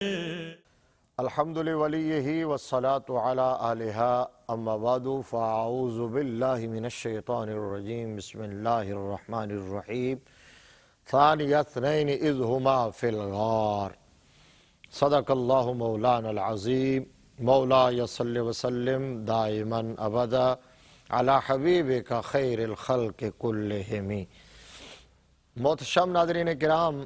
الحمد لوليه والصلاة على آلها أما بعد فأعوذ بالله من الشيطان الرجيم بسم الله الرحمن الرحيم ثاني اثنين إذ هما في الغار صدق الله مولانا العظيم مولاي صل وسلم دائما أبدا على حبيبك خير الخلق كلهم. محترم ناظرین کرام،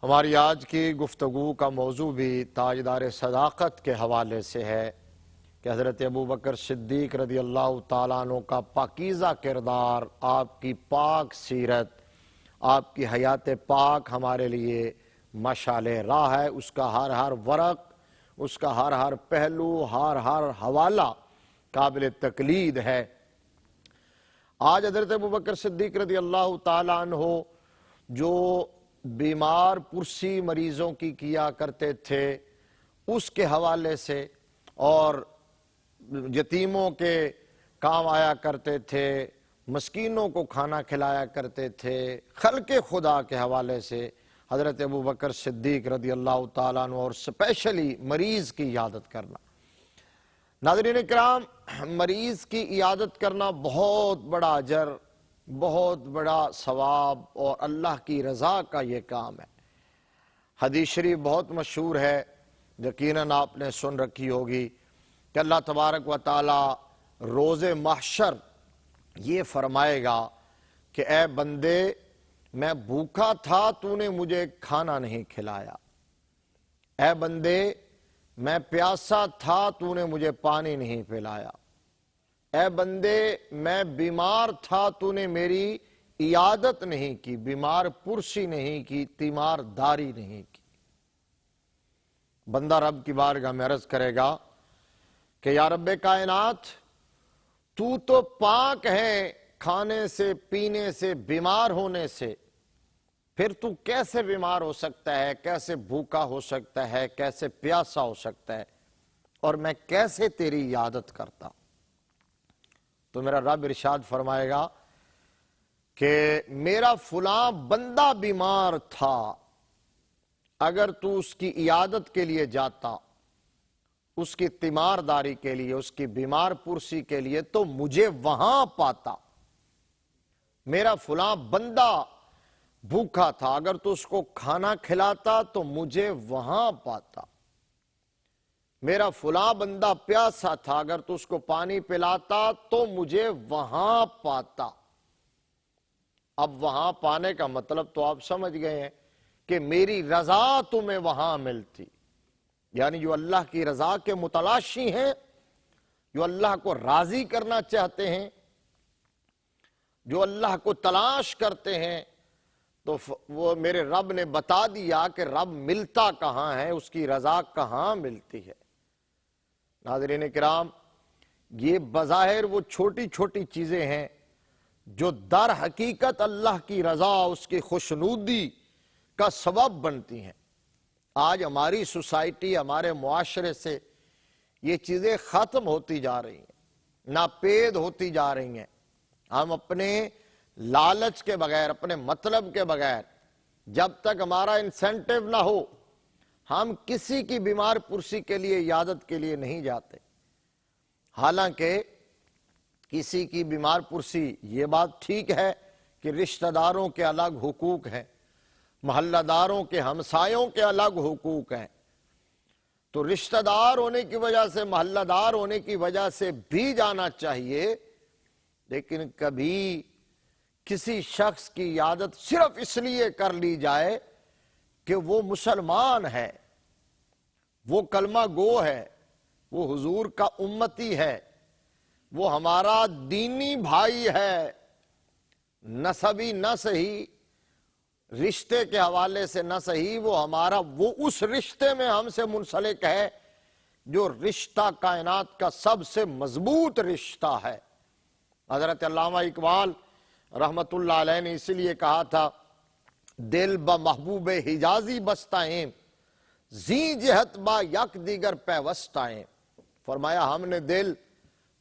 ہماری آج کی گفتگو کا موضوع بھی تاجدار صداقت کے حوالے سے ہے کہ حضرت ابوبکر صدیق رضی اللہ تعالیٰ عنہ کا پاکیزہ کردار، آپ کی پاک سیرت، آپ کی حیات پاک ہمارے لیے مشعل راہ ہے. اس کا ہر ورق، اس کا ہر پہلو، ہر حوالہ قابل تقلید ہے. آج حضرت ابوبکر صدیق رضی اللہ تعالیٰ عنہ جو بیمار پرسی مریضوں کی کیا کرتے تھے، اس کے حوالے سے، اور یتیموں کے کام آیا کرتے تھے، مسکینوں کو کھانا کھلایا کرتے تھے، خلق خدا کے حوالے سے حضرت ابوبکر صدیق رضی اللہ تعالیٰ عنہ اور سپیشلی مریض کی عیادت کرنا. ناظرین کرام، مریض کی عیادت کرنا بہت بڑا اجر، بہت بڑا ثواب اور اللہ کی رضا کا یہ کام ہے. حدیث شریف بہت مشہور ہے، یقیناً آپ نے سن رکھی ہوگی کہ اللہ تبارک و تعالی روز محشر یہ فرمائے گا کہ اے بندے، میں بھوکا تھا، تو نے مجھے کھانا نہیں کھلایا. اے بندے، میں پیاسا تھا، تو نے مجھے پانی نہیں پلایا. اے بندے، میں بیمار تھا، تو نے میری عیادت نہیں کی، بیمار پرسی نہیں کی، تیمار داری نہیں کی. بندہ رب کی بارگاہ میں عرض کرے گا کہ یا رب کائنات، تو پاک ہے کھانے سے، پینے سے، بیمار ہونے سے، پھر تو کیسے بیمار ہو سکتا ہے، کیسے بھوکا ہو سکتا ہے، کیسے پیاسا ہو سکتا ہے، اور میں کیسے تیری عیادت کرتا. تو میرا رب ارشاد فرمائے گا کہ میرا فلاں بندہ بیمار تھا، اگر تو اس کی عیادت کے لیے جاتا، اس کی تیمارداری کے لیے، اس کی بیمار پرسی کے لیے، تو مجھے وہاں پاتا. میرا فلاں بندہ بھوکا تھا، اگر تو اس کو کھانا کھلاتا تو مجھے وہاں پاتا. میرا فلاں بندہ پیاسا تھا، اگر تو اس کو پانی پلاتا تو مجھے وہاں پاتا. اب وہاں پانے کا مطلب تو آپ سمجھ گئے ہیں کہ میری رضا تمہیں وہاں ملتی. یعنی جو اللہ کی رضا کے متلاشی ہیں، جو اللہ کو راضی کرنا چاہتے ہیں، جو اللہ کو تلاش کرتے ہیں، تو وہ میرے رب نے بتا دیا کہ رب ملتا کہاں ہے، اس کی رضا کہاں ملتی ہے. ناظرین کرام، یہ بظاہر وہ چھوٹی چھوٹی چیزیں ہیں جو در حقیقت اللہ کی رضا، اس کی خوشنودی کا سبب بنتی ہیں. آج ہماری سوسائٹی، ہمارے معاشرے سے یہ چیزیں ختم ہوتی جا رہی ہیں، ناپید ہوتی جا رہی ہیں. ہم اپنے لالچ کے بغیر، اپنے مطلب کے بغیر، جب تک ہمارا انسینٹیو نہ ہو، ہم کسی کی بیمار پرسی کے لیے، عیادت کے لیے نہیں جاتے. حالانکہ کسی کی بیمار پرسی، یہ بات ٹھیک ہے کہ رشتہ داروں کے الگ حقوق ہیں، محلہ داروں کے، ہمسایوں کے الگ حقوق ہیں. تو رشتہ دار ہونے کی وجہ سے، محلہ دار ہونے کی وجہ سے بھی جانا چاہیے، لیکن کبھی کسی شخص کی عیادت صرف اس لیے کر لی جائے کہ وہ مسلمان ہے، وہ کلمہ گو ہے، وہ حضور کا امتی ہے، وہ ہمارا دینی بھائی ہے، نسبی نہ صحیح، رشتے کے حوالے سے نہ صحیح، وہ اس رشتے میں ہم سے منسلک ہے جو رشتہ کائنات کا سب سے مضبوط رشتہ ہے. حضرت علامہ اقبال رحمت اللہ علیہ نے اسی لیے کہا تھا، دل با محبوب حجازی بستائیں، زی جہت با یک دیگر پیوستائیں. فرمایا ہم نے دل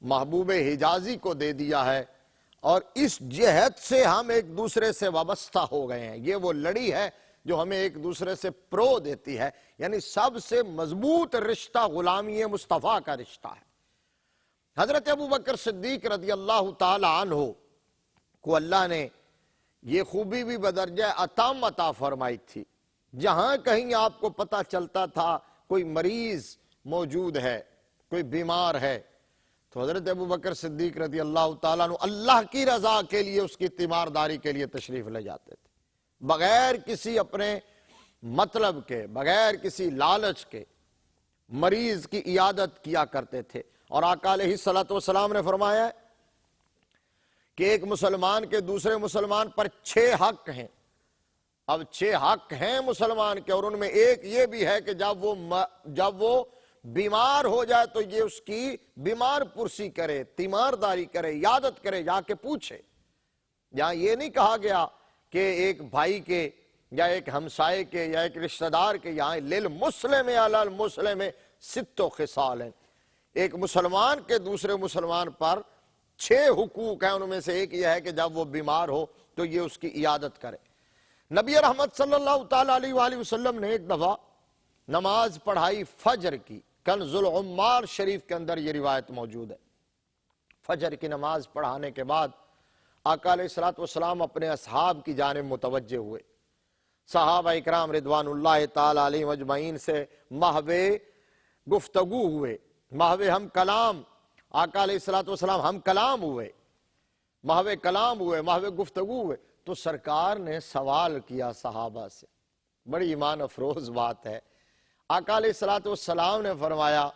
محبوب حجازی کو دے دیا ہے، اور اس جہت سے ہم ایک دوسرے سے وابستہ ہو گئے ہیں. یہ وہ لڑی ہے جو ہمیں ایک دوسرے سے پرو دیتی ہے، یعنی سب سے مضبوط رشتہ غلامی مصطفیٰ کا رشتہ ہے۔ حضرت ابوبکر صدیق رضی اللہ تعالی عنہ کو اللہ نے یہ خوبی بھی بدرجہ عطام عطا فرمائی تھی، جہاں کہیں آپ کو پتہ چلتا تھا کوئی مریض موجود ہے، کوئی بیمار ہے، تو حضرت ابوبکر صدیق رضی اللہ تعالیٰ عنہ اللہ کی رضا کے لیے اس کی تیمارداری کے لیے تشریف لے جاتے تھے، بغیر کسی اپنے مطلب کے، بغیر کسی لالچ کے مریض کی عیادت کیا کرتے تھے۔ اور آقا علیہ السلام نے فرمایا ہے کہ ایک مسلمان کے دوسرے مسلمان پر 6 حق ہیں۔ اب 6 حق ہیں مسلمان کے، اور ان میں ایک یہ بھی ہے کہ جب وہ بیمار ہو جائے تو یہ اس کی بیمار پرسی کرے، تیمارداری کرے، عیادت کرے، جا کے پوچھے۔ یہاں یہ نہیں کہا گیا کہ ایک بھائی کے یا ایک ہمسائے کے یا ایک رشتہ دار کے، یہاں للمسلم علی المسلم 6 خصال ہیں۔ ایک مسلمان کے دوسرے مسلمان پر 6 حقوق ہیں، ان میں سے ایک یہ ہے کہ جب وہ بیمار ہو تو یہ اس کی عیادت کرے۔ نبی رحمت صلی اللہ تعالیٰ علیہ وآلہ وسلم نے ایک دفعہ نماز پڑھائی فجر کی، کنز العمار شریف کے اندر یہ روایت موجود ہے۔ فجر کی نماز پڑھانے کے بعد آقا علیہ السلام اپنے اصحاب کی جانب متوجہ ہوئے، صحابہ اکرام رضوان اللہ تعالیٰ علیہ اجمعین سے محو گفتگو ہوئے، محو ہم کلام، آقا علیہ السلام ہم کلام ہوئے، محو کلام ہوئے، محو گفتگو ہوئے۔ تو سرکار نے سوال کیا صحابہ سے، بڑی ایمان افروز بات ہے۔ آقا علیہ السلام نے فرمایا،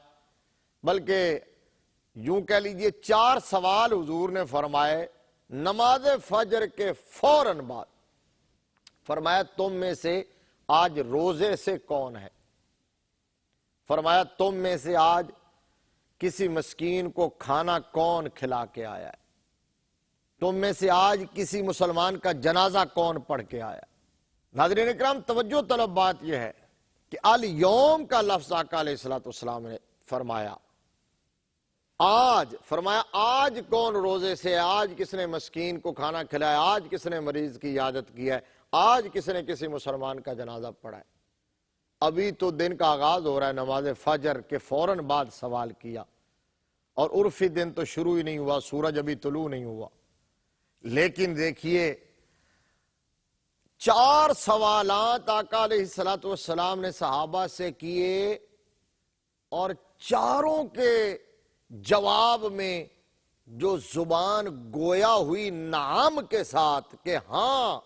بلکہ یوں کہہ لیجئے 4 سوال حضور نے فرمائے نماز فجر کے فوراً بعد۔ فرمایا تم میں سے آج روزے سے کون ہے؟ فرمایا تم میں سے آج کسی مسکین کو کھانا کون کھلا کے آیا ہے؟ تم میں سے آج کسی مسلمان کا جنازہ کون پڑھ کے آیا؟ ناظرین اکرام، توجہ طلب بات یہ ہے کہ الیوم کا لفظ آقا علیہ السلام نے فرمایا، آج، فرمایا آج کون روزے سے ہے؟ آج کس نے مسکین کو کھانا کھلایا؟ آج کس نے مریض کی عیادت کی ہے؟ آج کس نے کسی مسلمان کا جنازہ پڑھا ہے؟ ابھی تو دن کا آغاز ہو رہا ہے، نماز فجر کے فوراً بعد سوال کیا، اور عرفی دن تو شروع ہی نہیں ہوا، سورج ابھی طلوع نہیں ہوا۔ لیکن دیکھیے 4 سوالات آقا علیہ السلام نے صحابہ سے کیے، اور چاروں کے جواب میں جو زبان گویا ہوئی نعم کے ساتھ کہ ہاں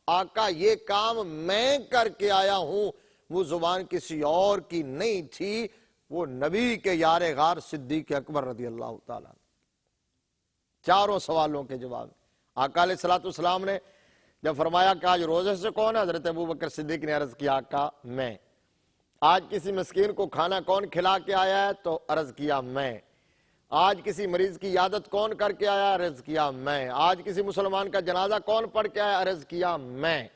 آقا یہ کام میں کر کے آیا ہوں، وہ زبان کسی اور کی نہیں تھی، وہ نبی کے یار غار صدیق اکبر رضی اللہ تعالیٰ۔ 4 سوالوں کے جواب آقا علیہ السلام نے جب فرمایا کہ آج روزے سے کون ہے؟ حضرت ابوبکر صدیق نے عرض کیا آقا میں۔ آج کسی مسکین کو کھانا کون کھلا کے آیا ہے؟ تو عرض کیا میں۔ آج کسی مریض کی عیادت کون کر کے آیا؟ عرض کیا میں۔ آج کسی مسلمان کا جنازہ کون پڑھ کے آیا؟ عرض کیا میں۔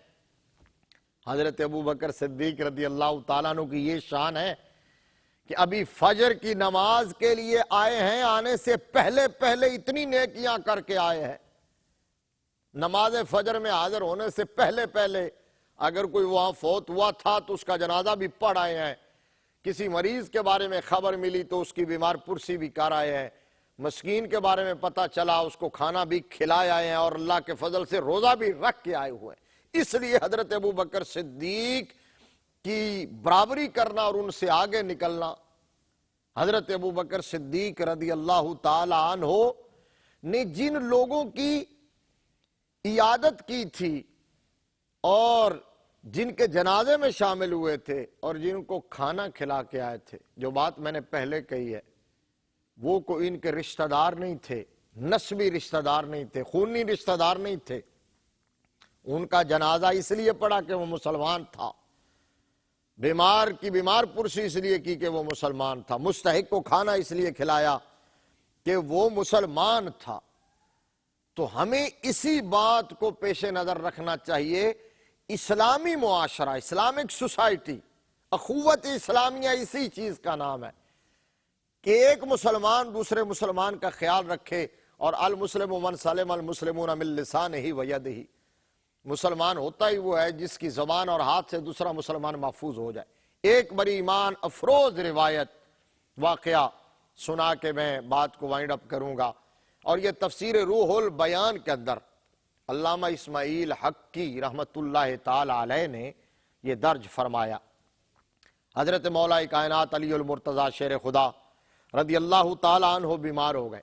حضرت ابوبکر صدیق رضی اللہ تعالیٰ عنہ کی یہ شان ہے کہ ابھی فجر کی نماز کے لیے آئے ہیں، آنے سے پہلے پہلے اتنی نیکیاں کر کے آئے ہیں۔ نماز فجر میں حاضر ہونے سے پہلے پہلے اگر کوئی وہاں فوت ہوا تھا تو اس کا جنازہ بھی پڑھ آئے ہیں، کسی مریض کے بارے میں خبر ملی تو اس کی بیمار پرسی بھی کر آئے ہیں، مسکین کے بارے میں پتہ چلا اس کو کھانا بھی کھلائے آئے ہیں، اور اللہ کے فضل سے روزہ بھی رکھ کے آئے ہوئے ہیں۔ اس لیے حضرت ابوبکر صدیق کی برابری کرنا اور ان سے آگے نکلنا، حضرت ابوبکر صدیق رضی اللہ تعالی عنہ نے جن لوگوں کی عیادت کی تھی اور جن کے جنازے میں شامل ہوئے تھے اور جن کو کھانا کھلا کے آئے تھے، جو بات میں نے پہلے کہی ہے، وہ کوئی ان کے رشتہ دار نہیں تھے، نسبی رشتہ دار نہیں تھے، خونی رشتہ دار نہیں تھے۔ ان کا جنازہ اس لیے پڑا کہ وہ مسلمان تھا، بیمار کی بیمار پرسی اس لیے کی کہ وہ مسلمان تھا، مستحق کو کھانا اس لیے کھلایا کہ وہ مسلمان تھا۔ تو ہمیں اسی بات کو پیش نظر رکھنا چاہیے۔ اسلامی معاشرہ، اسلامک سوسائٹی، اخوت اسلامیہ اسی چیز کا نام ہے کہ ایک مسلمان دوسرے مسلمان کا خیال رکھے، اور المسلم من سلم المسلمون من لسانہ و یدہ، مسلمان ہوتا ہی وہ ہے جس کی زبان اور ہاتھ سے دوسرا مسلمان محفوظ ہو جائے۔ ایک بڑی ایمان افروز روایت واقعہ سنا کے میں بات کو وائنڈ اپ کروں گا، اور یہ تفسیر روح البیان کے اندر علامہ اسماعیل حقی رحمت اللہ تعالی علیہ نے یہ درج فرمایا۔ حضرت مولا کائنات علی المرتضیٰ شیر خدا رضی اللہ تعالی عنہ بیمار ہو گئے۔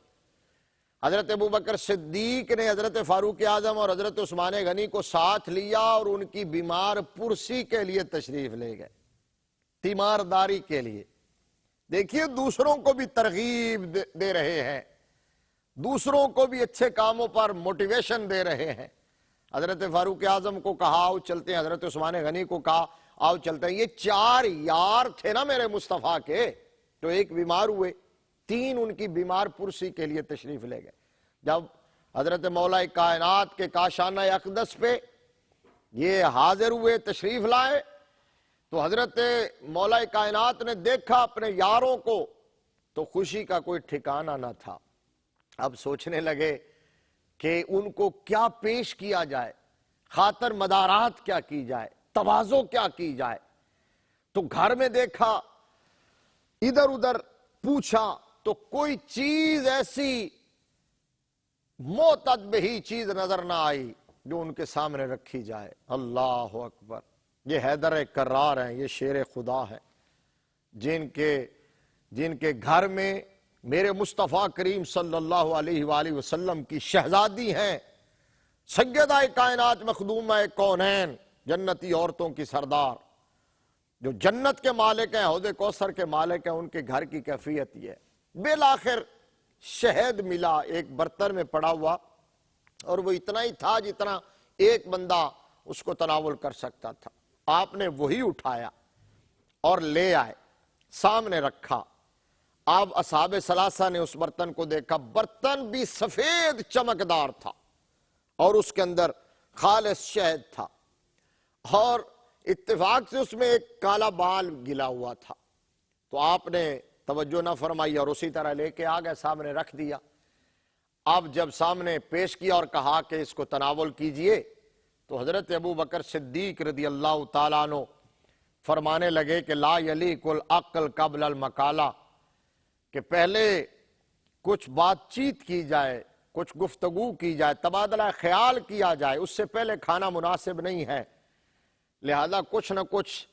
حضرت ابوبکر صدیق نے حضرت فاروق اعظم اور حضرت عثمان غنی کو ساتھ لیا اور ان کی بیمار پرسی کے لیے تشریف لے گئے، تیمارداری کے لیے۔ دیکھیے دوسروں کو بھی ترغیب دے رہے ہیں، دوسروں کو بھی اچھے کاموں پر موٹیویشن دے رہے ہیں۔ حضرت فاروق اعظم کو کہا آؤ چلتے ہیں، حضرت عثمان غنی کو کہا آؤ چلتے ہیں۔ یہ 4 یار تھے نا میرے مصطفیٰ کے، تو ایک بیمار ہوئے، 3 ان کی بیمار پرسی کے لیے تشریف لے گئے۔ جب حضرت مولا کائنات کے کاشانہ اقدس پہ یہ حاضر ہوئے، تشریف لائے، تو حضرت مولا کائنات نے دیکھا اپنے یاروں کو تو خوشی کا کوئی ٹھکانہ نہ تھا۔ اب سوچنے لگے کہ ان کو کیا پیش کیا جائے، خاطر مدارات کیا کی جائے، تواضع کیا کی جائے۔ تو گھر میں دیکھا، ادھر ادھر پوچھا، تو کوئی چیز ایسی معتد بہی چیز نظر نہ آئی جو ان کے سامنے رکھی جائے۔ اللہ اکبر! یہ حیدر کرار ہیں، یہ شیر خدا ہے، جن کے گھر میں میرے مصطفیٰ کریم صلی اللہ علیہ وآلہ وسلم کی شہزادی ہیں، سیدہ کائنات مخدومہ کونین، جنتی عورتوں کی سردار، جو جنت کے مالک ہیں، حوض کوثر کے مالک ہیں۔ ان کے گھر کی کیفیت یہ ہے۔ بالآخر شہد ملا ایک برتن میں پڑا ہوا، اور وہ اتنا ہی تھا جتنا ایک بندہ اس کو تناول کر سکتا تھا۔ آپ نے وہی اٹھایا اور لے آئے، سامنے رکھا۔ اب اصحاب ثلاثہ نے اس برتن کو دیکھا، برتن بھی سفید چمکدار تھا اور اس کے اندر خالص شہد تھا، اور اتفاق سے اس میں ایک کالا بال گلا ہوا تھا۔ تو آپ نے توجہ نہ فرمائی اور اسی طرح لے کے آگئے، سامنے رکھ دیا۔ اب جب سامنے پیش کیا اور کہا کہ اس کو تناول کیجئے، تو حضرت ابوبکر صدیق رضی اللہ تعالیٰ عنہ فرمانے لگے کہ لا یلیق العقل قبل المقالہ، کہ پہلے کچھ بات چیت کی جائے، کچھ گفتگو کی جائے، تبادلہ خیال کیا جائے، اس سے پہلے کھانا مناسب نہیں ہے۔ لہذا کچھ نہ کچھ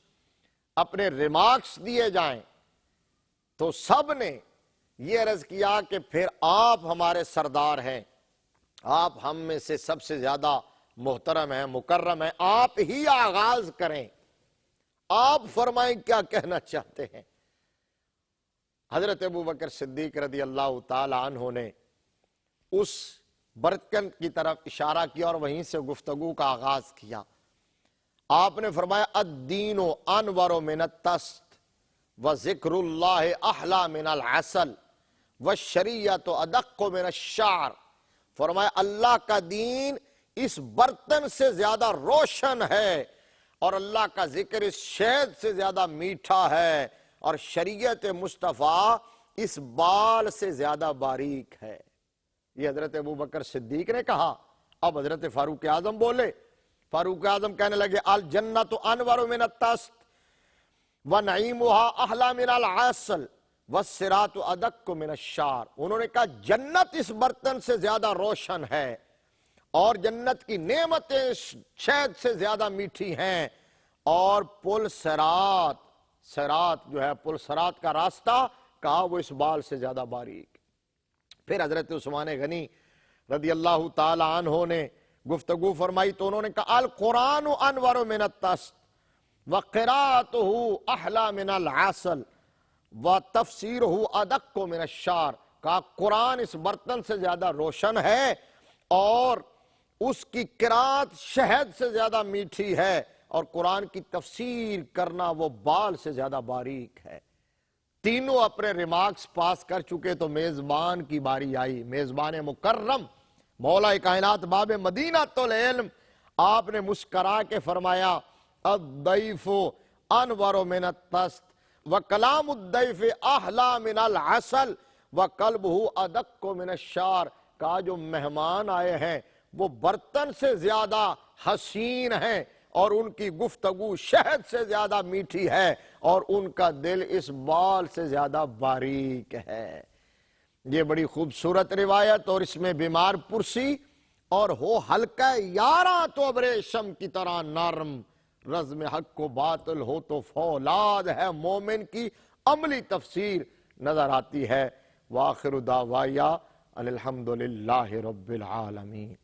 اپنے ریمارکس دیے جائیں۔ تو سب نے یہ عرض کیا کہ پھر آپ ہمارے سردار ہیں، آپ ہم میں سے سب سے زیادہ محترم ہیں، مکرم ہیں، آپ ہی آغاز کریں، آپ فرمائیں کیا کہنا چاہتے ہیں۔ حضرت ابوبکر صدیق رضی اللہ تعالی عنہ نے اس برتن کی طرف اشارہ کیا اور وہیں سے گفتگو کا آغاز کیا۔ آپ نے فرمایا الدین انور من الطست وذکر اللہ احلی من العسل والشریعت ادق من الشعر۔ فرمایا اللہ کا دین اس برتن سے زیادہ روشن ہے، اور اللہ کا ذکر اس شہد سے زیادہ میٹھا ہے، اور شریعت مصطفیٰ اس بال سے زیادہ باریک ہے۔ یہ حضرت ابوبکر صدیق نے کہا۔ اب حضرت فاروق اعظم بولے۔ فاروق اعظم کہنے لگے الجنت انور من الطست ونعیمها احلی من العسل والصراط ادق من الشعر۔ انہوں نے کہا جنت اس برتن سے زیادہ روشن ہے، اور جنت کی نعمتیں شہد سے زیادہ میٹھی ہیں، اور پل صراط جو ہے، پل صراط کا راستہ کہا وہ اس بال سے زیادہ باریک۔ پھر حضرت عثمان غنی رضی اللہ تعالی عنہ نے گفتگو فرمائی، تو انہوں نے کہا القرآن انور من الطست وقراءته احلی من العسل وتفسیرہ ادق من الشعر۔ کہا قرآن اس برتن سے زیادہ روشن ہے، اور اس کی قرات شہد سے زیادہ میٹھی ہے، اور قرآن کی تفسیر کرنا وہ بال سے زیادہ باریک ہے۔ تینوں اپنے ریمارکس پاس کر چکے تو میزبان کی باری آئی، میزبان مکرم مولا کائنات باب مدینۃ العلم۔ آپ نے مسکرا کے فرمایا الضیف انور من الطست وکلام الضیف احلی من العسل وقلبہ ادق من الشعر۔ کہا جو مہمان آئے ہیں وہ برتن سے زیادہ حسین ہیں اور ان کی گفتگو شہد سے زیادہ میٹھی ہے اور ان کا دل اس بال سے زیادہ باریک ہے۔ یہ بڑی خوبصورت روایت، اور اس میں بیمار پرسی اور ہو ہلکا یاراں تو ابریشم کی طرح نرم، رزم حق کو باطل ہو تو فولاد ہے مومن کی عملی تفسیر نظر آتی ہے۔ وآخر دعوایا الحمدللہ رب العالمین۔